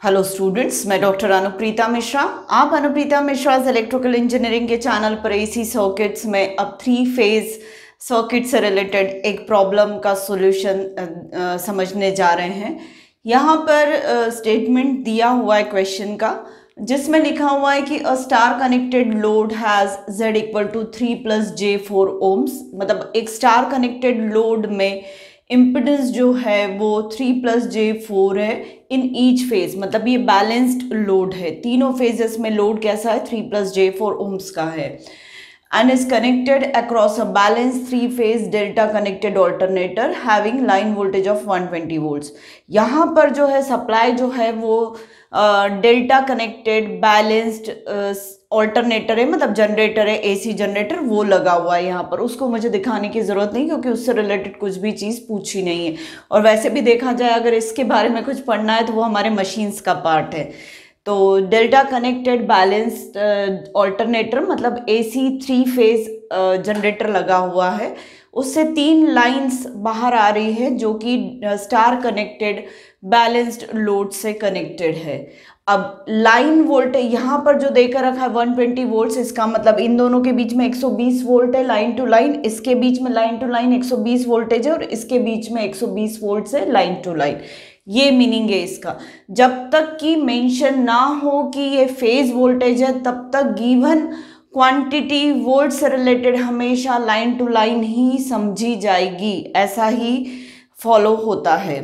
Hello students, मैं doctor Anupreeta Mishra. आप Anupreeta Mishra electrical engineering के चैनल पर एसी सर्किट्स में अब 3 फेज सर्किट से रिलेटेड एक प्रॉब्लम का सॉल्यूशन समझने जा रहे हैं। यहाँ पर स्टेटमेंट दिया हुआ है क्वेश्चन का, जिसमें लिखा हुआ है कि a star connected load has Z equal to 3 + J4 ohms. मतलब एक स्टार कनेक्टेड लोड में इम्पिडेंस जो है वो 3 + J4 है इन ईच फेज। मतलब ये बैलेंस्ड लोड है, तीनों फेजेस में लोड कैसा है, 3 + J4 ओम्स का है। And is connected across a balance 3 phase delta connected alternator having line voltage of 120 volts. यहाँ पर जो है सप्लाई जो है वो डेल्टा कनेक्टेड बैलेंस्ड ऑल्टरनेटर है, मतलब जनरेटर है, एसी जनरेटर वो लगा हुआ है यहाँ पर। उसको मुझे दिखाने की ज़रूरत नहीं क्योंकि उससे रिलेटेड कुछ भी चीज़ पूछी नहीं है। और वैसे भी देखा जाए अगर इसके बारे में कुछ पढ़ना है तो वो हमारे मशीन्स का पार्ट है। तो डेल्टा कनेक्टेड बैलेंस्ड ऑल्टरनेटर मतलब एसी 3 फेज जनरेटर लगा हुआ है, उससे 3 लाइंस बाहर आ रही है जो कि स्टार कनेक्टेड बैलेंस्ड लोड से कनेक्टेड है। अब लाइन वोल्टेज यहाँ पर जो देकर रखा है 120 वोल्ट्स, इसका मतलब इन दोनों के बीच में 120 वोल्ट है लाइन टू लाइन, इसके बीच में लाइन टू लाइन 120 वोल्टेज है और इसके बीच में 120 वोल्ट है लाइन टू लाइन। ये मीनिंग है इसका। जब तक कि मेंशन ना हो कि ये फेज वोल्टेज है तब तक गिवन क्वांटिटी वोल्ट से रिलेटेड हमेशा लाइन टू लाइन ही समझी जाएगी, ऐसा ही फॉलो होता है।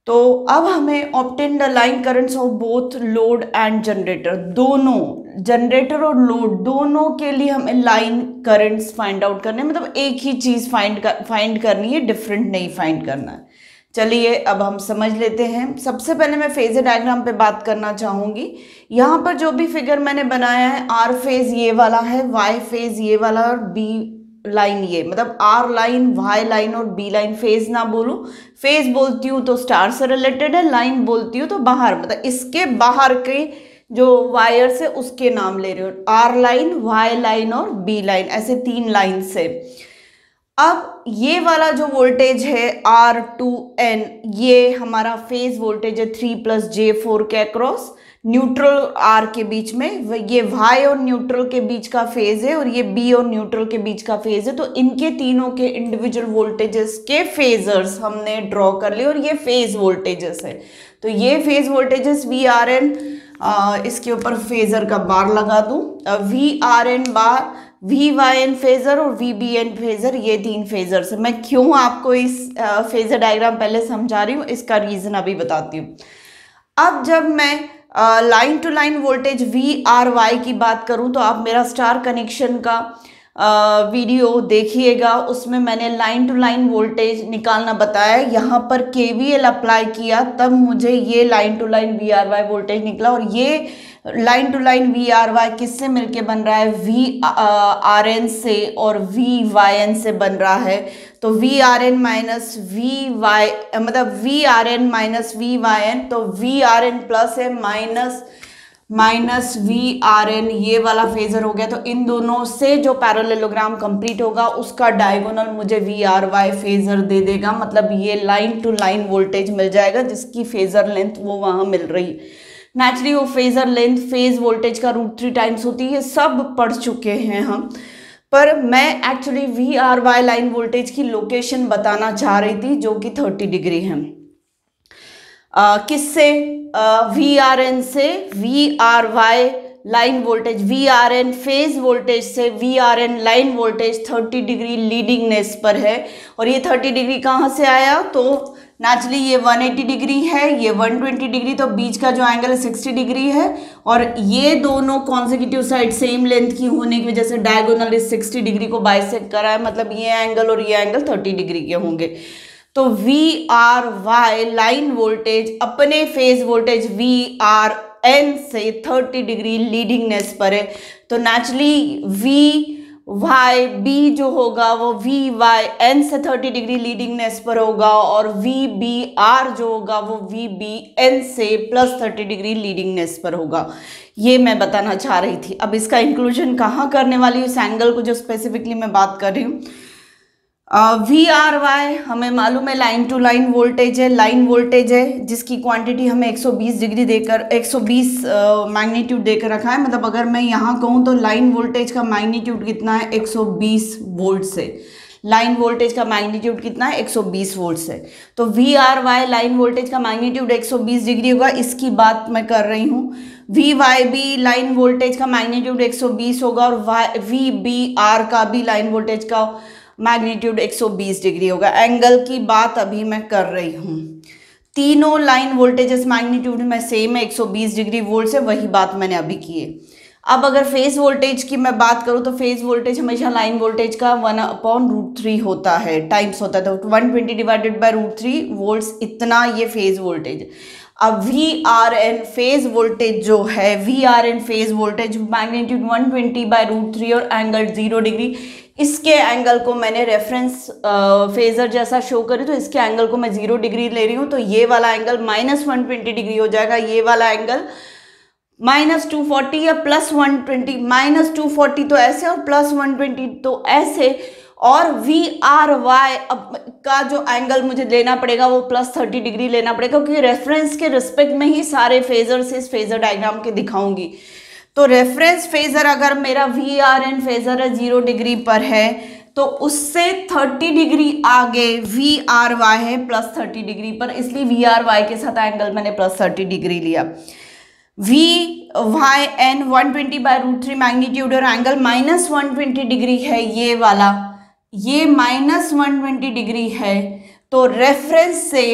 तो अब हमें obtain the line currents of both load and generator, दोनों जनरेटर और लोड दोनों के लिए हमें लाइन करंट्स फाइंड आउट करने, मतलब एक ही चीज़ फाइंड करनी है, डिफरेंट नहीं फाइंड करना है। चलिए अब हम समझ लेते हैं। सबसे पहले मैं फेजर डायग्राम पे बात करना चाहूँगी। यहाँ पर जो भी फिगर मैंने बनाया है, आर फेज ये वाला है, वाई फेज ये वाला और बी लाइन ये, मतलब आर लाइन, वाई लाइन और बी लाइन। फेज ना बोलूं, फेज बोलती हूँ तो स्टार से रिलेटेड है, लाइन बोलती हूँ तो बाहर, मतलब इसके बाहर के जो वायर से उसके नाम ले रही हूँ। आर लाइन, वाई लाइन और बी लाइन, ऐसे 3 लाइन से। अब ये वाला जो वोल्टेज है R2N, ये हमारा फेज वोल्टेज है 3 + J4 के अक्रॉस, न्यूट्रल R के बीच में। ये Y और न्यूट्रल के बीच का फेज है और ये B और न्यूट्रल के बीच का फेज है। तो इनके तीनों के इंडिविजुअल वोल्टेजेस के फेजर्स हमने ड्रॉ कर लिए और ये फेज वोल्टेजेस है। तो ये फेज वोल्टेजेस VRN, इसके ऊपर फेजर का बार लगा दूं, VRN बार, VYN फेजर और VBN फेजर, ये 3 फेजर्स है। मैं क्यों आपको इस फेजर डायग्राम पहले समझा रही हूँ, इसका रीजन अभी बताती हूँ। अब जब मैं line to line voltage VRY की बात करूं तो आप मेरा स्टार कनेक्शन का वीडियो देखिएगा, उसमें मैंने लाइन टू लाइन वोल्टेज निकालना बताया। यहाँ पर KVL अप्लाई किया तब मुझे ये line to line VRY voltage निकला। और ये लाइन टू लाइन VRY किससे मिलके बन रहा है, VRN से और VYN से बन रहा है। तो VRN माइनस VY, मतलब VRN माइनस VYN, तो VRN प्लस है माइनस VRN, ये वाला फेजर हो गया। तो इन दोनों से जो पैरेललोग्राम कंप्लीट होगा उसका डायगोनल मुझे VRY फेजर दे देगा, मतलब ये लाइन टू लाइन वोल्टेज मिल जाएगा जिसकी फेजर लेंथ वो वहां मिल रही है। नेचुरली वो फेजर लेंथ फेज वोल्टेज का √3 टाइम्स होती है, सब पढ़ चुके हैं हम। पर मैं एक्चुअली VRY लाइन वोल्टेज की लोकेशन बताना चाह रही थी जो कि 30 डिग्री है। किससे, VRN से VRY line voltage, VRN phase voltage से VRN लाइन वोल्टेज 30 डिग्री लीडिंगनेस पर है। और ये 30 डिग्री कहाँ से आया, तो नेचुरली ये 180 डिग्री है, ये 120 डिग्री, तो बीच का जो एंगल है 60 डिग्री है। और ये दोनों कॉन्सेक्यूटिव साइड सेम लेंथ की होने की वजह से डायगोनल इस 60 डिग्री को बाइसेक्ट करा है, मतलब ये एंगल और ये एंगल 30 डिग्री के होंगे। तो VRY लाइन वोल्टेज अपने फेज वोल्टेज VRN से 30 डिग्री लीडिंगनेस पर है। तो नेचुरली VYB जो होगा वो VYN से 30 डिग्री लीडिंगनेस पर होगा और VBR जो होगा वो VBN से +30 डिग्री लीडिंगनेस पर होगा। ये मैं बताना चाह रही थी। अब इसका इंक्लूजन कहाँ करने वाली हूँ, इस एंगल को जो स्पेसिफिकली मैं बात कर रही हूँ, वी आर वाई हमें मालूम है लाइन टू लाइन वोल्टेज है, लाइन वोल्टेज है जिसकी क्वांटिटी हमें 120 डिग्री देकर 120 मैग्नीट्यूड देकर रखा है। मतलब अगर मैं यहाँ कहूँ तो लाइन वोल्टेज का मैग्नीट्यूड कितना है 120 वोल्ट से, लाइन वोल्टेज का मैग्नीट्यूड कितना है 120 वोल्ट से। तो V R Y line voltage का मैग्नीट्यूड 120 डिग्री होगा, इसकी बात मैं कर रही हूँ। V Y B line voltage का मैग्नीट्यूड 120 होगा और वी बी आर का भी लाइन वोल्टेज का मैग्नीट्यूड 120 डिग्री होगा। एंगल की बात अभी मैं कर रही हूँ। तीनों लाइन वोल्टेजेस मैग्नीट्यूड में सेम है 120 डिग्री वोल्ट से, वही बात मैंने अभी की है। अब अगर फेज वोल्टेज की मैं बात करूँ तो फेज वोल्टेज हमेशा लाइन वोल्टेज का 1/√3 होता है, टाइम्स होता है, तो 120 डिवाइडेड बाय √3 वोल्ट्स, इतना ये फेज वोल्टेज। अब V R N phase voltage जो है, V R N phase voltage magnitude 120/√3 और एंगल 0 डिग्री। इसके एंगल को मैंने रेफरेंस फेजर जैसा शो करी, तो इसके एंगल को मैं 0 डिग्री ले रही हूँ, तो ये वाला एंगल -120 डिग्री हो जाएगा, ये वाला एंगल -240 या +120, -240 तो ऐसे और +120 तो ऐसे। और वी आर वाई का जो एंगल मुझे लेना पड़ेगा वो +30 डिग्री लेना पड़ेगा, क्योंकि रेफरेंस के रिस्पेक्ट में ही सारे फेजर्स इस फेजर डायग्राम के दिखाऊंगी। तो रेफरेंस फेजर अगर मेरा वी आर एन फेजर है 0 डिग्री पर है, तो उससे 30 डिग्री आगे वी आर वाई है +30 डिग्री पर, इसलिए वी आर वाई के साथ एंगल मैंने +30 डिग्री लिया। वी वाई एन 120/√3 मैग्नीट्यूड और एंगल -120 डिग्री है, ये वाला, ये -120 डिग्री है। तो रेफरेंस से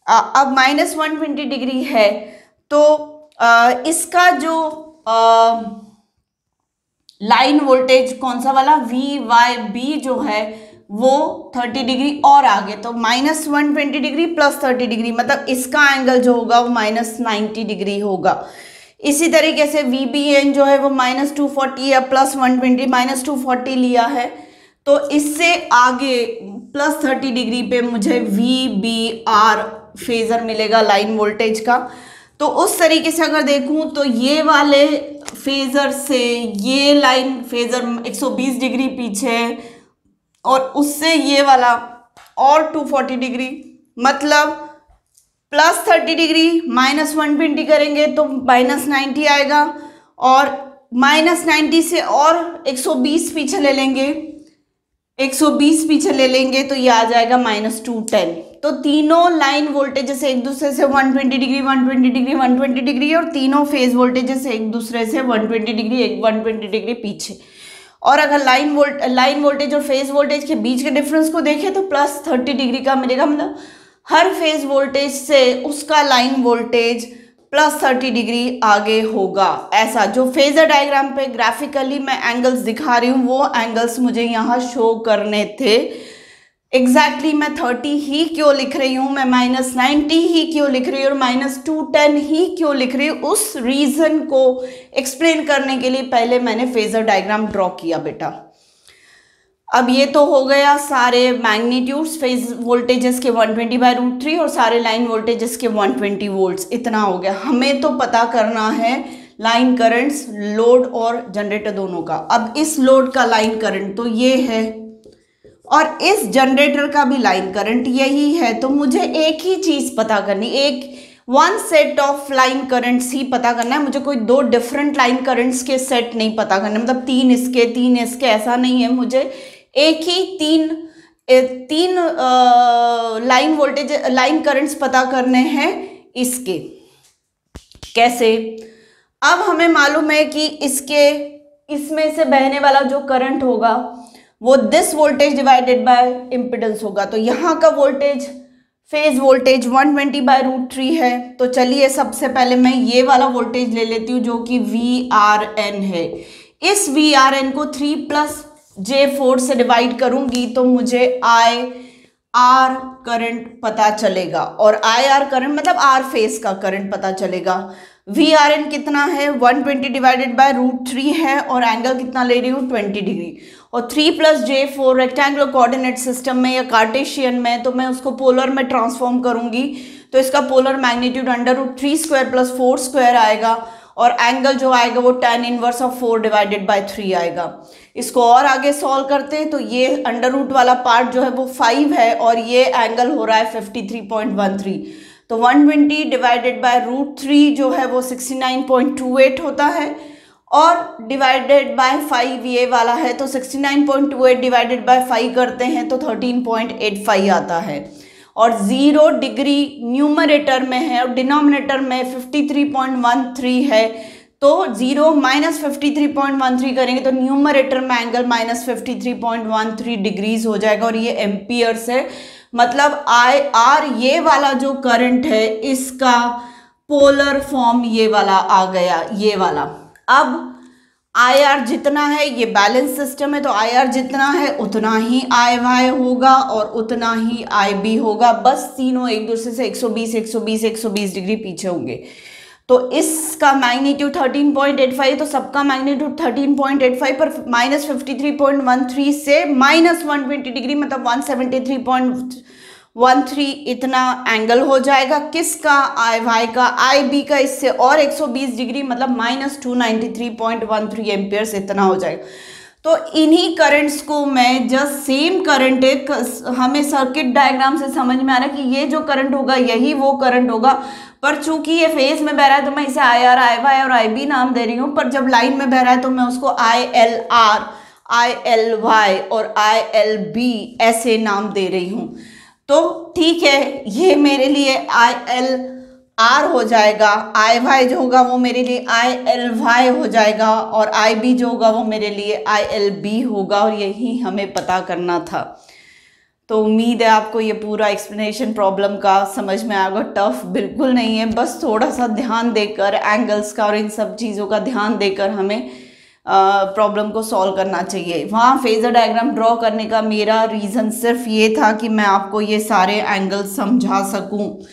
अब -120 डिग्री है, तो इसका जो लाइन वोल्टेज कौन सा वाला वी वाई बी जो है वो 30 डिग्री और आगे, तो -120 डिग्री +30 डिग्री, मतलब इसका एंगल जो होगा वो -90 डिग्री होगा। इसी तरीके से वी बी एन जो है वो -240 या +120 -240 लिया है, तो इससे आगे +30 डिग्री पे मुझे वी बी आर फेजर मिलेगा लाइन वोल्टेज का। तो उस तरीके से अगर देखूं तो ये वाले फेजर से ये लाइन फेजर 120 डिग्री पीछे है, और उससे ये वाला और 240 डिग्री, मतलब +30 डिग्री -120 करेंगे तो -90 आएगा, और -90 से और 120 पीछे ले लेंगे, 120 पीछे ले लेंगे तो ये आ जाएगा -210। तो तीनों लाइन वोल्टेजेस एक दूसरे से 120 डिग्री 120 डिग्री 120 डिग्री, और तीनों फेज वोल्टेजेस एक दूसरे से 120 डिग्री 120 डिग्री पीछे। और अगर लाइन वोल्टेज और फेज वोल्टेज के बीच के डिफरेंस को देखें तो +30 डिग्री का मिलेगा, मतलब हर फेज वोल्टेज से उसका लाइन वोल्टेज +30 डिग्री आगे होगा। ऐसा जो फेजर डायग्राम पे ग्राफिकली मैं एंगल्स दिखा रही हूँ, वो एंगल्स मुझे यहाँ शो करने थे। एग्जैक्टली मैं 30 ही क्यों लिख रही हूँ, मैं -90 ही क्यों लिख रही हूँ और -210 ही क्यों लिख रही हूँ, उस रीजन को एक्सप्लेन करने के लिए पहले मैंने फेजर डायग्राम ड्रॉ किया बेटा। अब ये तो हो गया सारे मैग्नीट्यूड्स फेज वोल्टेजेस के 120/√3 और सारे लाइन वोल्टेजेस के 120 वोल्ट्स, इतना हो गया। हमें तो पता करना है लाइन करंट्स, लोड और जनरेटर दोनों का। अब इस लोड का लाइन करंट तो ये है और इस जनरेटर का भी लाइन करंट यही है, तो मुझे एक ही चीज पता करनी, one set of line currents ही पता करना है। मुझे कोई दो डिफरेंट लाइन करंट्स के सेट नहीं पता करना, मतलब तीन इसके ऐसा नहीं है। मुझे एक ही तीन लाइन वोल्टेज लाइन करंट्स पता करने हैं इसके। कैसे? अब हमें मालूम है कि इसमें से बहने वाला जो करंट होगा वो this voltage divided by impedance होगा। तो यहाँ का वोल्टेज फेज वोल्टेज 120/√3 है। तो चलिए सबसे पहले मैं ये वाला वोल्टेज ले लेती हूँ जो कि VRN है। इस VRN को 3 + J4 से डिवाइड करूंगी तो मुझे IR करंट पता चलेगा, और IR करंट मतलब R फेज का करंट पता चलेगा। VRN कितना है 120 डिवाइडेड बाय √3 है, और एंगल कितना ले रही हूँ 20 डिग्री। और 3 + J4 रेक्टेंगुलर कोऑर्डिनेट सिस्टम में या कार्टेशियन में, तो मैं उसको पोलर में ट्रांसफॉर्म करूंगी तो इसका पोलर मैग्नीट्यूड √3² + 4² आएगा। और एंगल जो आएगा वो tan inverse of 4 divided by 3 आएगा। इसको और आगे सॉल्व करते हैं तो ये अंडर रूट वाला पार्ट जो है वो 5 है और ये एंगल हो रहा है 53.13, तो 120 डिवाइडेड बाय √3 जो है वो 69.28 होता है और डिवाइडेड बाय 5 ये वाला है, तो 69.28 डिवाइडेड बाय 5 करते हैं तो 13.85 आता है और 0 डिग्री न्यूमरेटर में है और डिनोमिनेटर में 53.13 है, तो 0 माइनस 53.13 करेंगे तो न्यूमरेटर में एंगल माइनस 53.13 डिग्रीज हो जाएगा और ये एम्पियर्स है। मतलब IR ये वाला जो करंट है इसका पोलर फॉर्म ये वाला आ गया, ये वाला। अब IR जितना है, ये बैलेंस सिस्टम है तो IR जितना है उतना ही IY होगा और उतना ही IB होगा, बस तीनों एक दूसरे से 120 डिग्री पीछे होंगे। तो इसका मैग्नीट्यूड 13.85 तो सबका मैग्नीट्यूड 13.85 पर माइनस 53.13 से माइनस 120 डिग्री मतलब 173.13 इतना एंगल हो जाएगा। किसका? IY का। IB का इससे और 120 डिग्री मतलब माइनस 293.13 एम्पियर्स इतना हो जाएगा। तो इन्हीं करंट्स को मैं जस्ट सेम करंट है, हमें सर्किट डायग्राम से समझ में आ रहा है कि ये जो करंट होगा यही वो करंट होगा, पर चूंकि ये फेज में बह रहा है तो मैं इसे IR, IY और IB नाम दे रही हूँ, पर जब लाइन में बह रहा है तो मैं उसको ILR, ILY और ILB ऐसे नाम दे रही हूँ। तो ठीक है, ये मेरे लिए ILR हो जाएगा, IY जो होगा वो मेरे लिए ILY हो जाएगा और IB जो होगा वो मेरे लिए ILB होगा और यही हमें पता करना था। तो उम्मीद है आपको ये पूरा एक्सप्लेनेशन प्रॉब्लम का समझ में आएगा। टफ बिल्कुल नहीं है, बस थोड़ा सा ध्यान देकर एंगल्स का और इन सब चीज़ों का ध्यान देकर हमें प्रॉब्लम को सॉल्व करना चाहिए। वहाँ फेजर डायग्राम ड्रॉ करने का मेरा रीज़न सिर्फ ये था कि मैं आपको ये सारे एंगल्स समझा सकूँ।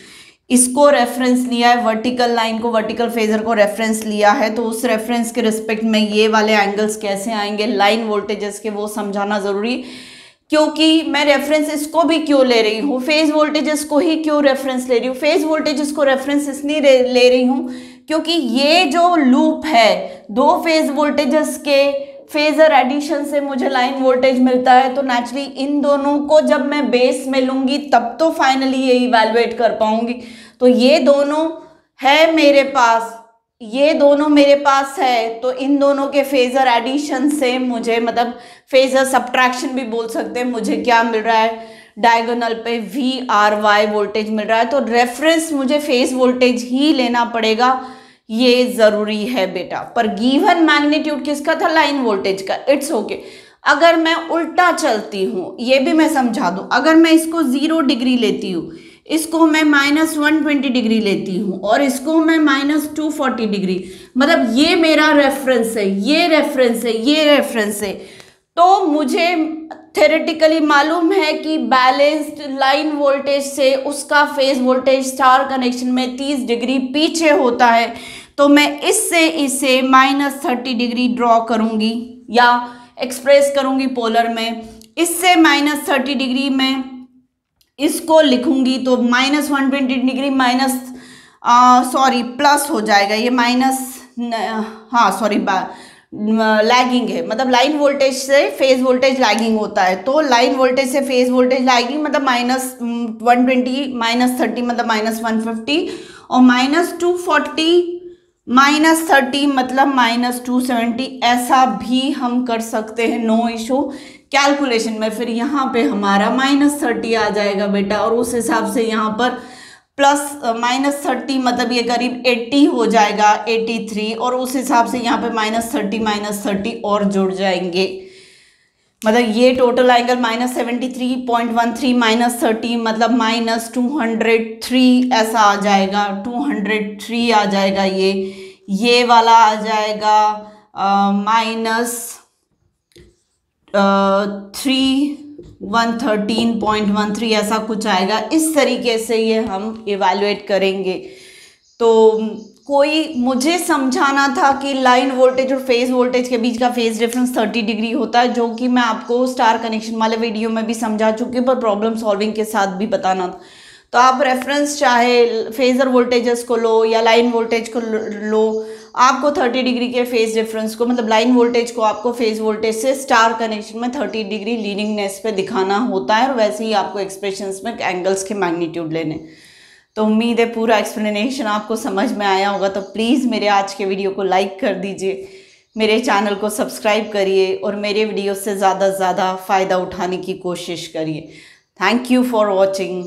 इसको रेफरेंस लिया है, वर्टिकल लाइन को, वर्टिकल फेजर को रेफरेंस लिया है, तो उस रेफरेंस के रिस्पेक्ट में ये वाले एंगल्स कैसे आएंगे लाइन वोल्टेजेस के वो समझाना ज़रूरी। क्योंकि मैं रेफरेंस इसको भी क्यों ले रही हूँ, फेज वोल्टेजेस को ही क्यों रेफरेंस ले रही हूँ, फेज वोल्टेजेस को रेफरेंस इसलिए ले रही हूँ क्योंकि ये जो लूप है दो फेज वोल्टेजेस के फेजर एडिशन से मुझे लाइन वोल्टेज मिलता है, तो नेचुरली इन दोनों को जब मैं बेस में लूंगी तब तो फाइनली ये इवैल्यूएट कर पाऊंगी। तो ये दोनों है मेरे पास, ये दोनों मेरे पास है, तो इन दोनों के फेजर एडिशन से मुझे, मतलब फेजर सब्ट्रैक्शन भी बोल सकते हैं, मुझे क्या मिल रहा है, डायगोनल पे VRY वोल्टेज मिल रहा है। तो रेफरेंस मुझे फेज वोल्टेज ही लेना पड़ेगा, ये जरूरी है बेटा। पर गिवन मैग्नीट्यूड किसका था? लाइन वोल्टेज का। It's okay. अगर मैं उल्टा चलती हूँ, ये भी मैं समझा दूँ, अगर मैं इसको 0 डिग्री लेती हूँ, इसको मैं माइनस 120 डिग्री लेती हूँ और इसको मैं माइनस 240 डिग्री, मतलब ये मेरा रेफरेंस है, ये रेफरेंस है, ये रेफरेंस है, तो मुझे थ्योरेटिकली मालूम है कि बैलेंस्ड लाइन वोल्टेज से उसका फेज वोल्टेज स्टार कनेक्शन में 30 डिग्री पीछे होता है। तो मैं इससे इसे माइनस 30 डिग्री ड्रॉ करूँगी या एक्सप्रेस करूँगी पोलर में, इससे माइनस 30 डिग्री में इसको लिखूंगी तो माइनस 120 डिग्री माइनस प्लस हो जाएगा, ये माइनस, हाँ सॉरी लैगिंग है, मतलब लाइन वोल्टेज से फेज वोल्टेज लैगिंग होता है, तो लाइन वोल्टेज से फेज वोल्टेज लैगिंग मतलब माइनस 120 माइनस 30 मतलब माइनस 150 और माइनस 240 माइनस 30 मतलब माइनस 270, ऐसा भी हम कर सकते हैं, नो इशू। कैलकुलेशन में फिर यहाँ पे हमारा माइनस 30 आ जाएगा बेटा, और उस हिसाब से यहाँ पर प्लस माइनस 30 मतलब ये करीब 80 हो जाएगा, 83, और उस हिसाब से यहाँ पे माइनस 30 और जुड़ जाएंगे, मतलब ये टोटल एंगल माइनस 73.13 माइनस 30 मतलब माइनस 203 ऐसा आ जाएगा, 203 आ जाएगा, ये वाला आ जाएगा माइनस 113.13 ऐसा कुछ आएगा। इस तरीके से ये हम इवैल्यूएट करेंगे। तो कोई मुझे समझाना था कि लाइन वोल्टेज और फेज वोल्टेज के बीच का फेज डिफरेंस 30 डिग्री होता है, जो कि मैं आपको स्टार कनेक्शन वाले वीडियो में भी समझा चुकी हूँ, पर प्रॉब्लम सॉल्विंग के साथ भी बताना था। तो आप रेफरेंस चाहे फेजर वोल्टेजेस को लो या लाइन वोल्टेज को लो, आपको 30 डिग्री के फेज डिफरेंस को, मतलब लाइन वोल्टेज को आपको फेज वोल्टेज से स्टार कनेक्शन में 30 डिग्री लीनिंगनेस पे दिखाना होता है, और वैसे ही आपको एक्सप्रेशंस में एंगल्स के मैग्नीट्यूड लेने। तो उम्मीद है पूरा एक्सप्लेनेशन आपको समझ में आया होगा। तो प्लीज़ मेरे आज के वीडियो को लाइक कर दीजिए, मेरे चैनल को सब्सक्राइब करिए और मेरे वीडियो से ज़्यादा से ज़्यादा फ़ायदा उठाने की कोशिश करिए। Thank you for watching.